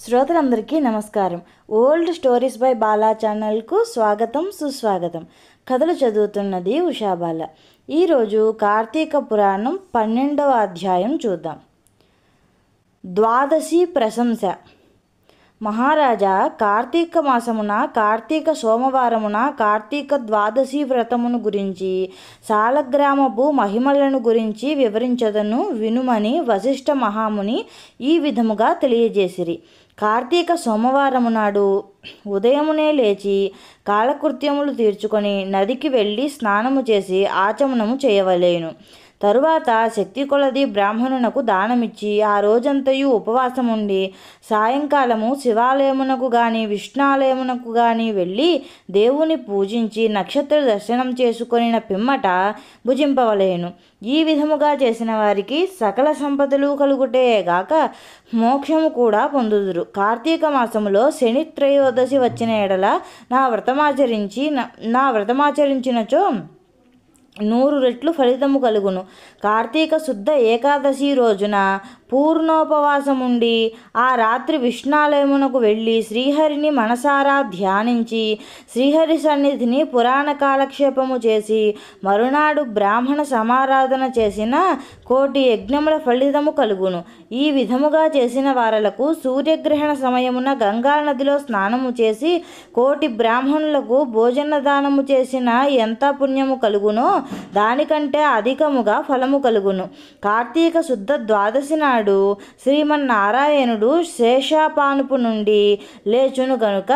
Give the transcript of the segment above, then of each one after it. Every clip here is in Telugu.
శ్రోతలందరికీ నమస్కారం. ఓల్డ్ స్టోరీస్ బై బాలా ఛానల్కు స్వాగతం, సుస్వాగతం. కథలు చదువుతున్నది ఉషాబాల. ఈరోజు కార్తీక పురాణం 12వ అధ్యాయం చూద్దాం. ద్వాదశి ప్రశంస. మహారాజా, కార్తీక మాసమున కార్తీక సోమవారమున కార్తీక ద్వాదశి వ్రతమును గురించి సాలగ్రామపు మహిమలను గురించి వివరించదను వినుమని వశిష్ఠ మహాముని ఈ విధముగా తెలియజేసిరి. కార్తీక సోమవారము నాడు ఉదయమునే లేచి కాలకృత్యములు తీర్చుకొని నదికి వెళ్ళి స్నానము చేసి ఆచమనము చేయవలేను. తరువాత శక్తి కొలది బ్రాహ్మణునకు దానమిచ్చి ఆ రోజంతయు ఉపవాసముండి సాయంకాలము శివాలయమునకు గాని విష్ణాలయమునకు గాని వెళ్ళి దేవుని పూజించి నక్షత్ర దర్శనం చేసుకొనిన పిమ్మట భుజింపవలేను. ఈ విధముగా చేసిన వారికి సకల సంపదలు కలుగుటే గాక మోక్షము కూడా పొందుదురు. కార్తీక మాసములో శని త్రయోదశి వచ్చిన ఎడల నా వ్రతమాచరించినచో 100 రెట్లు ఫలితము కలుగును. కార్తీక శుద్ధ ఏకాదశి రోజున పూర్ణోపవాసముండి ఆ రాత్రి విష్ణాలయమునకు వెళ్ళి శ్రీహరిని మనసారా ధ్యానించి శ్రీహరి సన్నిధిని పురాణ కాలక్షేపము చేసి మరునాడు బ్రాహ్మణ సమారాధన చేసిన 1,000,000 యజ్ఞముల ఫలితము కలుగును. ఈ విధముగా చేసిన వారలకు సూర్యగ్రహణ సమయమున గంగా నదిలో స్నానము చేసి 1,000,000 బ్రాహ్మణులకు భోజన దానము చేసిన ఎంత పుణ్యము కలుగునో దానికంటే అధికముగా ఫలము కలుగును. కార్తీక శుద్ధ ద్వాదశి నాడు శ్రీమన్నారాయణుడు శేషాపానుపు నుండి లేచును గనుక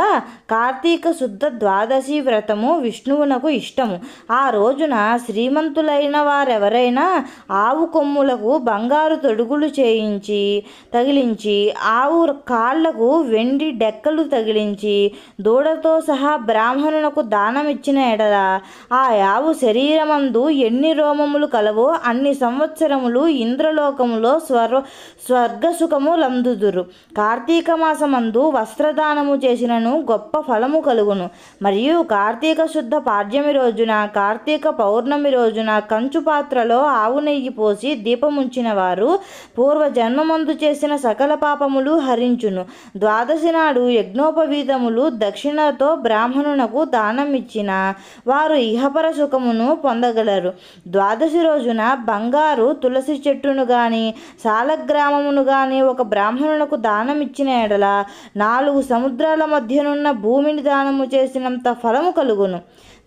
కార్తీక శుద్ధ ద్వాదశి వ్రతము విష్ణువునకు ఇష్టము. ఆ రోజున శ్రీమంతులైన వారెవరైనా ఆవు కొమ్ములకు బంగారు తొడుగులు తగిలించి ఆవు కాళ్లకు వెండి డెక్కలు తగిలించి దూడతో సహా బ్రాహ్మణునకు దానమిచ్చిన ఎడల ఆ ఆవు శరీరమందు ఎన్ని రోమములు కలవో అన్ని సంవత్సరములు ఇంద్రలోకములో స్వర్గసుఖము లందుదురు. కార్తీక మాసమందు వస్త్రదానము చేసినను గొప్ప ఫలము కలుగును. మరియు కార్తీక శుద్ధ పాడ్యమి రోజున కార్తీక పౌర్ణమి రోజున కంచు పాత్రలో ఆవు నెయ్యి పోసి దీపముంచిన వారు పూర్వజన్మమందు చేసిన సకల పాపములు హరించును. ద్వాదశి నాడు యజ్ఞోపవీతములు దక్షిణతో బ్రాహ్మణునకు దానమిచ్చిన వారు ఇహపర సుఖమును పొందగలరు. ద్వాదశి రోజున బంగారు తులసి చెట్టును గాని సాలగ్రామమును గాని ఒక బ్రాహ్మణునకు దానమిచ్చిన ఎడల 4 సముద్రాల మధ్యనున్న భూమిని దానము చేసినంత ఫలము కలుగును.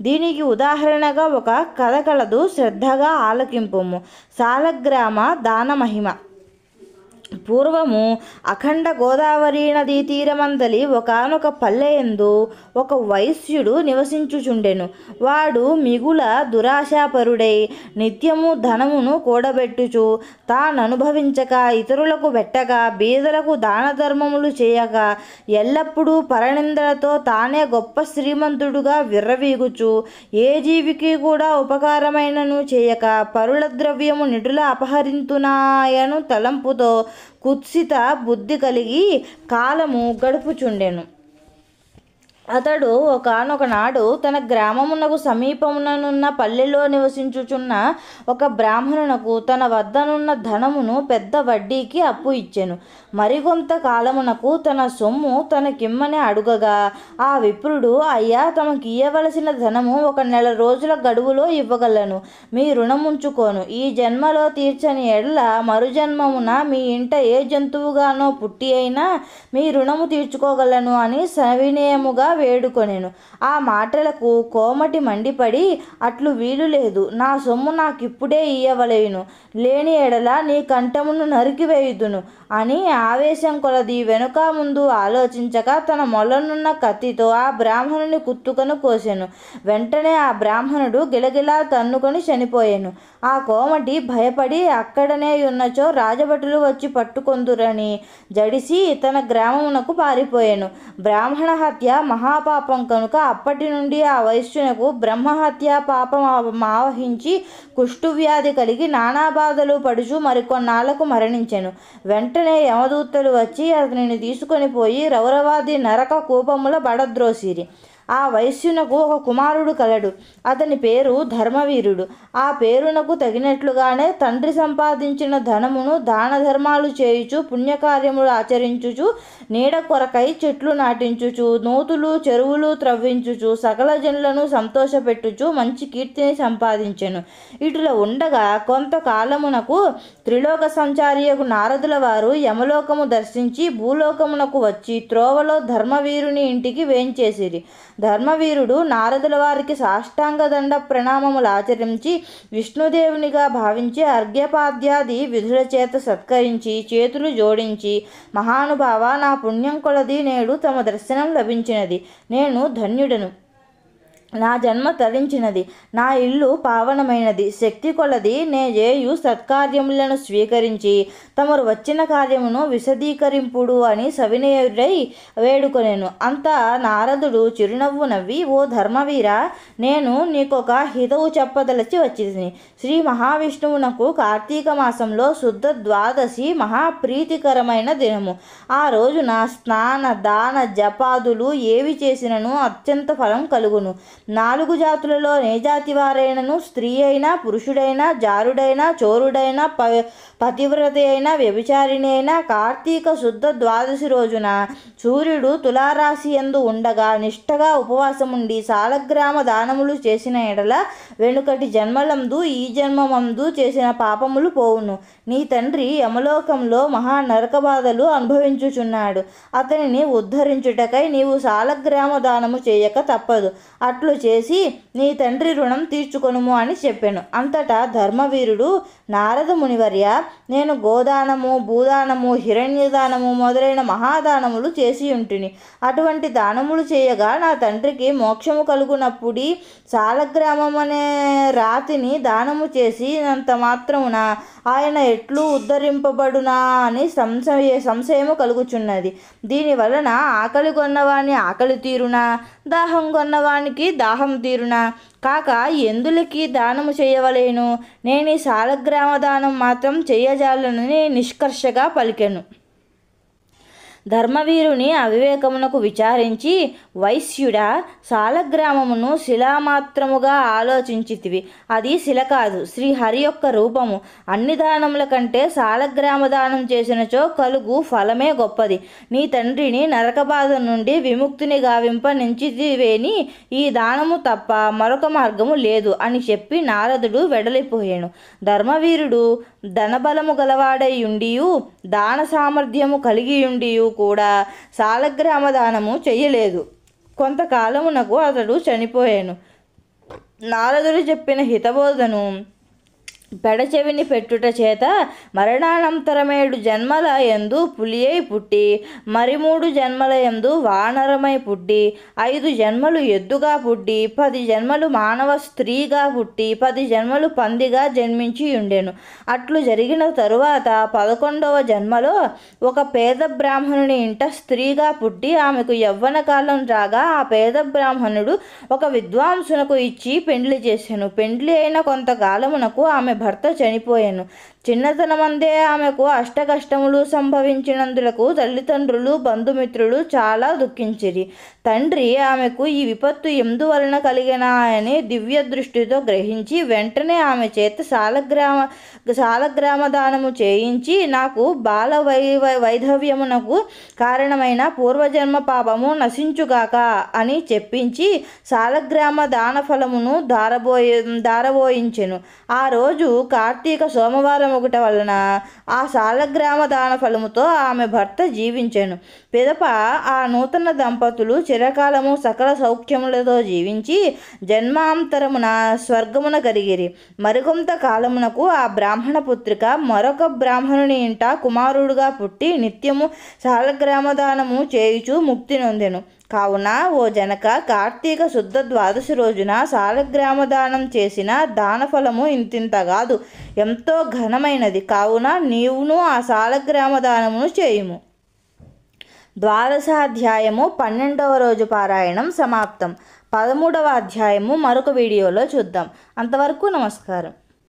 దీనికి ఉదాహరణగా ఒక కథ కలదు, శ్రద్ధగా ఆలకింపుము. సాలగ్రామ దాన మహిమ. పూర్వము అఖండ గోదావరి నదీ తీరమందలి ఒకనొక పల్లెయందు ఒక వైశ్యుడు నివసించుచుండెను. వాడు మిగుల దురాశాపరుడై నిత్యము ధనమును కూడబెట్టుచు తాననుభవించక ఇతరులకు పెట్టక బీదలకు దాన ధర్మములు చేయక ఎల్లప్పుడూ పరనిందలతో తానే గొప్ప శ్రీమంతుడుగా విర్రవీగుచు ఏ జీవికి కూడా ఉపకారమైనను చేయక పరుల ద్రవ్యము నిడుల అపహరింతునాయను తలంపుతో కుత్సిత బుద్ధి కలిగి కాలము గడుపుచుండెను. అతడు ఒకానొక నాడు తన గ్రామమునకు సమీపముననున్న పల్లెలో నివసించుచున్న ఒక బ్రాహ్మణునకు తన వద్దనున్న ధనమును పెద్ద వడ్డీకి అప్పు ఇచ్చెను. మరికొంత కాలమునకు తన సొమ్ము తనకిమ్మని అడుగగా ఆ విప్రుడు, అయ్యా, తమకి ఇయ్యవలసిన ధనము 1 నెల రోజుల గడువులో ఇవ్వగలను. మీ రుణముంచుకోను. ఈ జన్మలో తీర్చని ఎడల మరుజన్మమున మీ ఇంట ఏ జంతువుగానో పుట్టి అయినా మీ రుణము తీర్చుకోగలను అని సవినయముగా వేడుకొనెను. ఆ మాటలకు కోమటి మండిపడి, అట్లు వీలు లేదు. నా సొమ్ము నాకిప్పుడే ఇయ్యవలేను. లేని ఎడల నీ కంఠమును నరికివేయుదును అని ఆవేశం కొలది వెనుక ముందు ఆలోచించక తన మొలనున్న కత్తితో ఆ బ్రాహ్మణుని కుత్తుకను కోసెను. వెంటనే ఆ బ్రాహ్మణుడు గిలగిలా తన్నుకొని చనిపోయాను. ఆ కోమటి భయపడి అక్కడనే ఉన్నచో రాజభటులు వచ్చి పట్టుకొందురని జడిసి తన గ్రామమునకు పారిపోయాను. బ్రాహ్మణ హత్య మహాపాపం కనుక అప్పటి నుండి ఆ వైశ్యునకు బ్రహ్మహత్య పాపం ఆవహించి కుష్ఠువ్యాధి కలిగి నానా బాధలు పడుచు మరికొన్నాళ్లకు మరణించెను. వెంటనే యమదూతలు వచ్చి అతనిని తీసుకొని పోయి రౌరవాది నరక కూపముల బడద్రోసిరి. ఆ వైశ్యునకు ఒక కుమారుడు కలడు. అతని పేరు ధర్మవీరుడు. ఆ పేరునకు తగినట్లుగానే తండ్రి సంపాదించిన ధనమును దాన ధర్మాలు చేయుచు, పుణ్యకార్యములు ఆచరించుచు, నీడ కొరకై చెట్లు నాటించుచు, నూతులు చెరువులు త్రవ్వించుచు, సకల జనులను సంతోషపెట్టుచు మంచి కీర్తిని సంపాదించెను. ఇటుల ఉండగా కొంతకాలమునకు త్రిలోక సంచారియకు నారదుల వారు యమలోకము దర్శించి భూలోకమునకు వచ్చి త్రోవలో ధర్మవీరుని ఇంటికి వేంచేసిరి. ధర్మవీరుడు నారదుల వారికి సాష్టాంగ దండ ప్రణామములు ఆచరించి విష్ణుదేవునిగా భావించి అర్ఘ్యపాద్యాది విధుల చేత సత్కరించి చేతులు జోడించి, మహానుభావ, నా పుణ్యం కొలది నేడు తమ దర్శనం లభించినది. నేను ధన్యుడను. నా జన్మ తరించినది. నా ఇల్లు పావనమైనది. శక్తి కొలది నే చేయు సత్కార్యములను స్వీకరించి తమరు వచ్చిన కార్యమును విశదీకరింపుడు అని సవినయుడై వేడుకొనెను. అంతా నారదుడు చిరునవ్వు నవ్వి, ఓ ధర్మవీర, నేను నీకొక హితవు చెప్పదలచి వచ్చింది. శ్రీ మహావిష్ణువునకు కార్తీక మాసంలో శుద్ధ ద్వాదశి మహాప్రీతికరమైన దినము. ఆ రోజున స్నాన దాన జపాదులు ఏవి చేసినను అత్యంత ఫలం కలుగును. 4 జాతులలో ఏ జాతి వారైనను, స్త్రీ అయినా, పురుషుడైనా, జారుడైనా, చోరుడైనా, పతివ్రత అయినా, వ్యభిచారిణి అయినా కార్తీక శుద్ధ ద్వాదశి రోజున సూర్యుడు తులారాశి యందు ఉండగా నిష్ఠగా ఉపవాసముండి సాలగ్రామ దానములు చేసిన ఎడల వెనుకటి జన్మలందు ఈ జన్మమందు చేసిన పాపములు పోవును. నీ తండ్రి యమలోకంలో మహా నరక బాధలు అనుభవించుచున్నాడు. అతనిని ఉద్ధరించుటకై నీవు సాలగ్రామ దానము చేయక తప్పదు. అట్లు చేసి నీ తండ్రి రుణం తీర్చుకొనుము అని చెప్పాను. అంతటా ధర్మవీరుడు, నారద మునివర్య, నేను గోదానము, భూదానము, హిరణ్యదానము మొదలైన మహాదానములు చేసి ఉంటిని. అటువంటి దానములు చేయగా నా తండ్రికి మోక్షము కలుగునప్పుడి సాలగ్రామం అనే రాతిని దానము చేసినంత మాత్రమున ఆయన ఎట్లు ఉద్ధరింపబడునా అని సంశయము కలుగుచున్నది. దీనివలన ఆకలి కొన్నవాని ఆకలి తీరునా, దాహం కొన్నవానికి దాహం తీరునా కాక ఎందులకి దానము చేయవలేను? నేను ఈ సాలగ్రామ దానం మాత్రం చేయజాలనని నిష్కర్షగా పలికెను. ధర్మవీరుని అవివేకమునకు విచారించి, వైశ్యుడా, సాలగ్రామమును శిలామాత్రముగా ఆలోచించితివి. అది శిల కాదు, శ్రీహరి యొక్క రూపము. అన్ని దానముల కంటే సాలగ్రామ దానం చేసినచో కలుగు ఫలమే గొప్పది. నీ తండ్రిని నరకబాధ నుండి విముక్తిని గావింప నించితివేని ఈ దానము తప్ప మరొక మార్గము లేదు అని చెప్పి నారదుడు వెడలిపోయాను. ధర్మవీరుడు ధనబలము గలవాడైయుండియు దాన సామర్థ్యము కలిగియుండియు కూడా సాలగ్రామ దానము చెయ్యలేదు. కొంతకాలమునకు అతడు చనిపోయాను. నారదుడు చెప్పిన హితబోధను పెడచెవిని పెట్టుట చేత మరణానంతరమేడు జన్మల యందు పులియై పుట్టి, మరి 3 జన్మల యందు వానరమై పుట్టి, 5 జన్మలు ఎద్దుగా పుట్టి, 10 జన్మలు మానవ స్త్రీగా పుట్టి, 10 జన్మలు పందిగా జన్మించి ఉండెను. అట్లు జరిగిన తరువాత 11వ జన్మలో ఒక పేద బ్రాహ్మణుని ఇంట స్త్రీగా పుట్టి ఆమెకు యవ్వన కాలం రాగా ఆ పేద బ్రాహ్మణుడు ఒక విద్వాంసునకు ఇచ్చి పెండ్లి చేసెను. పెండ్లి అయిన కొంతకాలమునకు ఆమె భర్త చనిపోయాను. చిన్నతనమందే ఆమెకు అష్టకష్టములు సంభవించినందులకు తల్లిదండ్రులు బంధుమిత్రులు చాలా దుఃఖించిరి. తండ్రి ఆమెకు ఈ విపత్తు ఎందువలన కలిగినా అని దివ్య దృష్టితో గ్రహించి వెంటనే ఆమె చేత సాలగ్రామ దానము చేయించి నాకు బాల వైధవ్యమునకు కారణమైన పూర్వజన్మ పాపము నశించుగాక అని చెప్పించి సాలగ్రామ దాన ఫలమును దారబోయించెను. ఆ రోజు కార్తీక సోమవారం ఒకటి వలన ఆ సాలగ్రామ దాన ఫలముతో ఆమె భర్త జీవించెను. పిదప ఆ నూతన దంపతులు చిరకాలము సకల సౌఖ్యములతో జీవించి జన్మాంతరమున స్వర్గమున కలిగిరి. మరికొంత కాలమునకు ఆ బ్రాహ్మణ పుత్రిక మరొక బ్రాహ్మణుని ఇంట కుమారుడుగా పుట్టి నిత్యము సాలగ్రామ దానము చేయుచు ముక్తి నొందెను. కావున ఓ జనక, కార్తీక శుద్ధ ద్వాదశి రోజున సాలగ్రామ దానం చేసిన దానఫలము ఇంతింత కాదు, ఎంతో ఘనమైనది. కావున నీవును ఆ సాలగ్రామ దానమును చేయుము. ద్వాదశాధ్యాయము 12వ రోజు పారాయణం సమాప్తం. 13వ అధ్యాయము మరొక వీడియోలో చూద్దాం. అంతవరకు నమస్కారం.